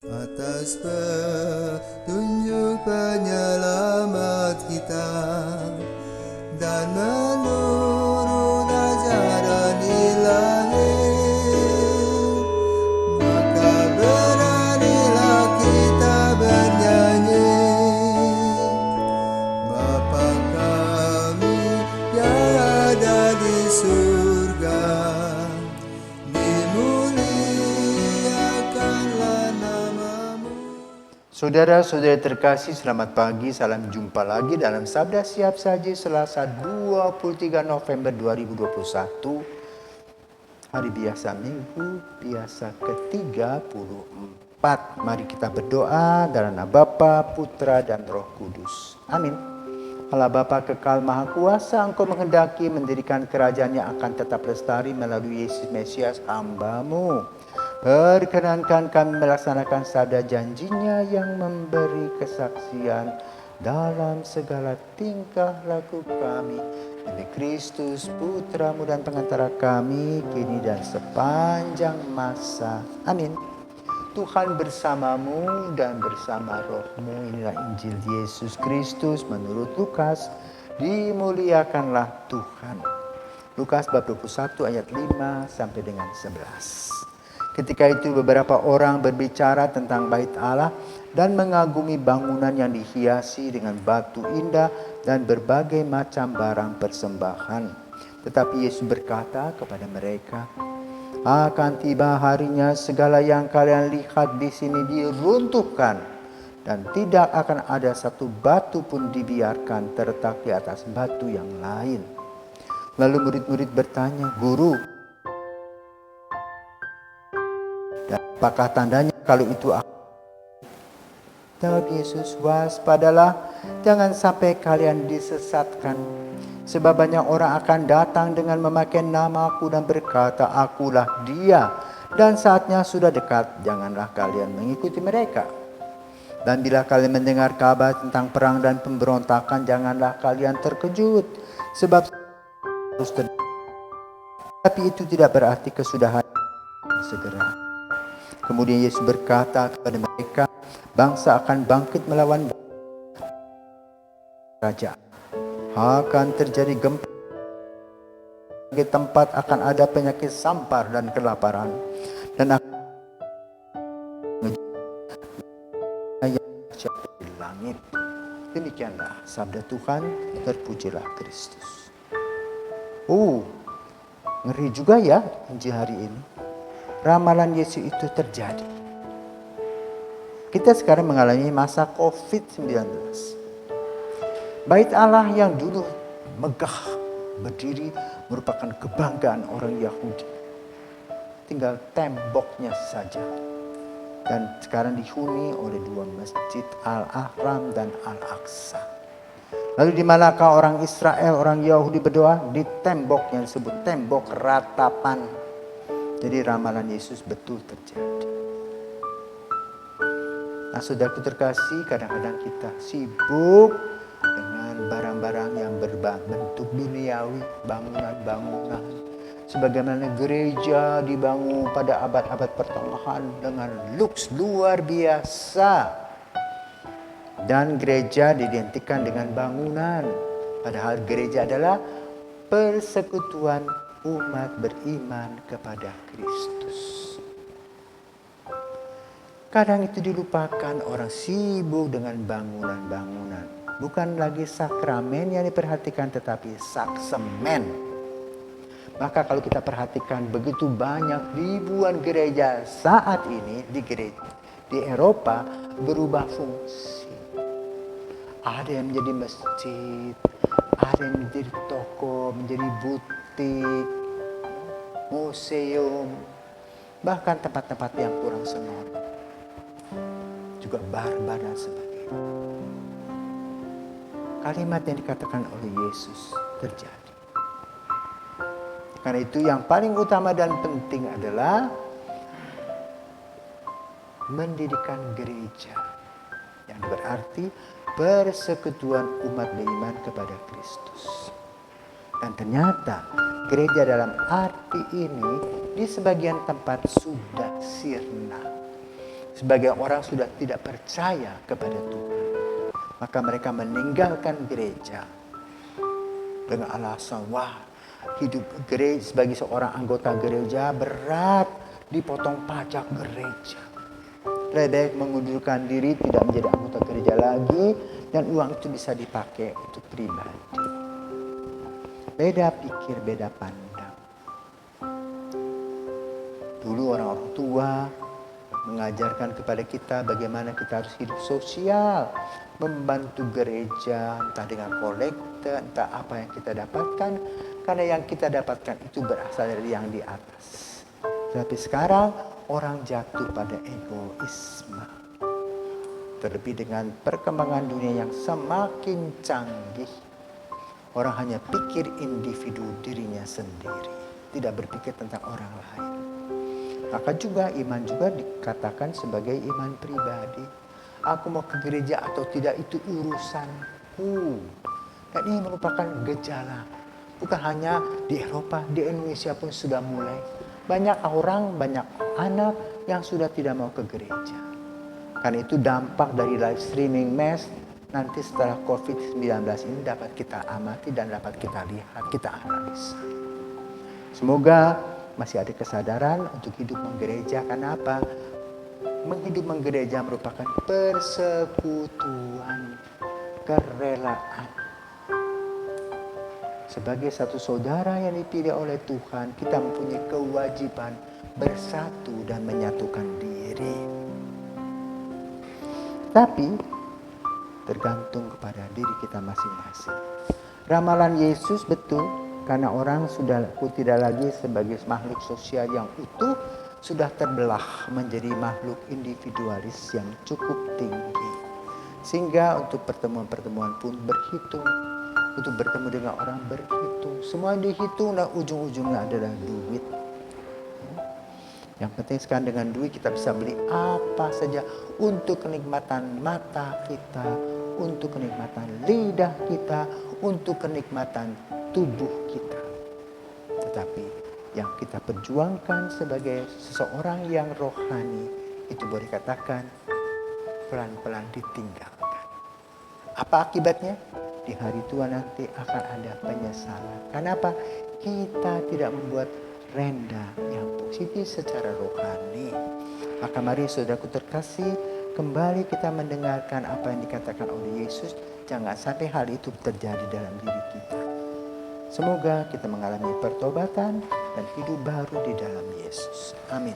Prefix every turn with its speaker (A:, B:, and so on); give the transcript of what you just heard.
A: Atas petunjuk penyelamat kita dan menurut ajaran ilahi, maka beranilah kita bernyanyi. Bapa kami yang ada di surga, dimuliakanlah namamu.
B: Saudara-saudari terkasih, selamat pagi, salam jumpa lagi dalam Sabda Siap Saji Selasa 23 November 2021. Hari biasa Minggu, biasa ke-34. Mari kita berdoa dalam nama Bapa, Putra, dan Roh Kudus. Amin. Allah Bapa kekal Maha Kuasa, Engkau menghendaki mendirikan kerajaan yang akan tetap lestari melalui Yesus Mesias hamba-Mu. Perkenankan kami melaksanakan sabda janjinya yang memberi kesaksian dalam segala tingkah laku kami. Demi Kristus Putra-Mu dan pengantara kami, kini dan sepanjang masa. Amin. Tuhan bersamamu dan bersama rohmu. Inilah Injil Yesus Kristus menurut Lukas. Dimuliakanlah Tuhan. Lukas bab 21 ayat 5 sampai dengan 11. Ketika itu beberapa orang berbicara tentang bait Allah dan mengagumi bangunan yang dihiasi dengan batu indah dan berbagai macam barang persembahan. Tetapi Yesus berkata kepada mereka, akan tiba harinya segala yang kalian lihat di sini diruntuhkan dan tidak akan ada satu batu pun dibiarkan terletak di atas batu yang lain. Lalu murid-murid bertanya, Guru, dan apakah tandanya kalau itu Jawab Yesus, waspadalah, jangan sampai kalian disesatkan. Sebab banyak orang akan datang dengan memakai namaku dan berkata, akulah dia. Dan saatnya sudah dekat, janganlah kalian mengikuti mereka. Dan bila kalian mendengar kabar tentang perang dan pemberontakan, janganlah kalian terkejut. Sebab tapi itu tidak berarti kesudahan segera. Kemudian Yesus berkata kepada mereka, bangsa akan bangkit melawan raja. Akan terjadi gempa. Di tempat akan ada penyakit sampar dan kelaparan. Dan akan di langit. Demikianlah sabda Tuhan, terpujilah Kristus. Ngeri juga ya Injil hari ini. Ramalan Yesus itu terjadi. Kita sekarang mengalami masa COVID-19. Bait Allah yang dulu megah berdiri merupakan kebanggaan orang Yahudi. Tinggal temboknya saja. Dan sekarang dihuni oleh dua masjid, Al-Ahram dan Al-Aqsa. Lalu di manakah orang Israel, orang Yahudi berdoa? Di tembok yang disebut tembok ratapan. Jadi ramalan Yesus betul terjadi. Nah, saudaraku terkasih, kadang-kadang kita sibuk dengan barang-barang yang berbentuk duniawi, bangunan-bangunan. Sebagaimana gereja dibangun pada abad-abad pertengahan dengan luks luar biasa. Dan gereja diidentikan dengan bangunan. Padahal gereja adalah persekutuan umat beriman kepada Kristus. Kadang itu dilupakan, orang sibuk dengan bangunan-bangunan. Bukan lagi sakramen yang diperhatikan, tetapi saksemen. Maka kalau kita perhatikan begitu banyak ribuan gereja saat ini di Eropa berubah fungsi. Ada yang menjadi masjid, ada yang menjadi toko, menjadi butik, museum, bahkan tempat-tempat yang kurang senonoh. Juga bar-bar dan sebagainya. Kalimat yang dikatakan oleh Yesus terjadi. Karena itu yang paling utama dan penting adalah mendirikan gereja. Yang berarti persekutuan umat beriman kepada Kristus. Dan ternyata gereja dalam arti ini di sebagian tempat sudah sirna. sebagai orang sudah tidak percaya kepada Tuhan. Maka mereka meninggalkan gereja dengan alasan, wah, hidup gereja sebagai seorang anggota gereja berat, dipotong pajak gereja. Lebih baik mengundurkan diri, tidak menjadi anggota gereja lagi, dan uang itu bisa dipakai untuk pribadi. Beda pikir, beda pandang. Dulu orang-orang tua mengajarkan kepada kita bagaimana kita harus hidup sosial, membantu gereja, entah dengan kolekte, entah apa yang kita dapatkan, karena yang kita dapatkan itu berasal dari yang di atas. Tapi sekarang orang jatuh pada egoisme. Terlebih dengan perkembangan dunia yang semakin canggih, orang hanya pikir individu dirinya sendiri, tidak berpikir tentang orang lain. Maka juga iman juga dikatakan sebagai iman pribadi. Aku mau ke gereja atau tidak itu urusanku. Dan ini merupakan gejala. Bukan hanya di Eropa, di Indonesia pun sudah mulai. Banyak orang, banyak anak yang sudah tidak mau ke gereja. Karena itu dampak dari live streaming mass nanti setelah COVID-19 ini dapat kita amati dan dapat kita lihat, kita analisa. Semoga masih ada kesadaran untuk hidup menggereja. Karena apa? Menghidup menggereja merupakan persekutuan, kerelaan. Sebagai satu saudara yang dipilih oleh Tuhan, kita mempunyai kewajiban bersatu dan menyatukan diri. Tapi tergantung kepada diri kita masing-masing. Ramalan Yesus betul, karena orang sudah tidak lagi sebagai makhluk sosial yang utuh, sudah terbelah menjadi makhluk individualis yang cukup tinggi. Sehingga untuk pertemuan-pertemuan pun berhitung, untuk bertemu dengan orang berhitung. Semua dihitung dan ujung-ujungnya adalah duit. Yang penting sekarang dengan duit kita bisa beli apa saja untuk kenikmatan mata kita, untuk kenikmatan lidah kita, untuk kenikmatan tubuh kita. Tetapi yang kita perjuangkan sebagai seseorang yang rohani itu boleh katakan pelan-pelan ditinggalkan. Apa akibatnya? Di hari tua nanti akan ada penyesalan. Kenapa? Kita tidak membuat renda yang positif secara rohani. Maka mari saudaraku terkasih, kembali kita mendengarkan apa yang dikatakan oleh Yesus. Jangan sampai hal itu terjadi dalam diri kita. Semoga kita mengalami pertobatan dan hidup baru di dalam Yesus. Amin.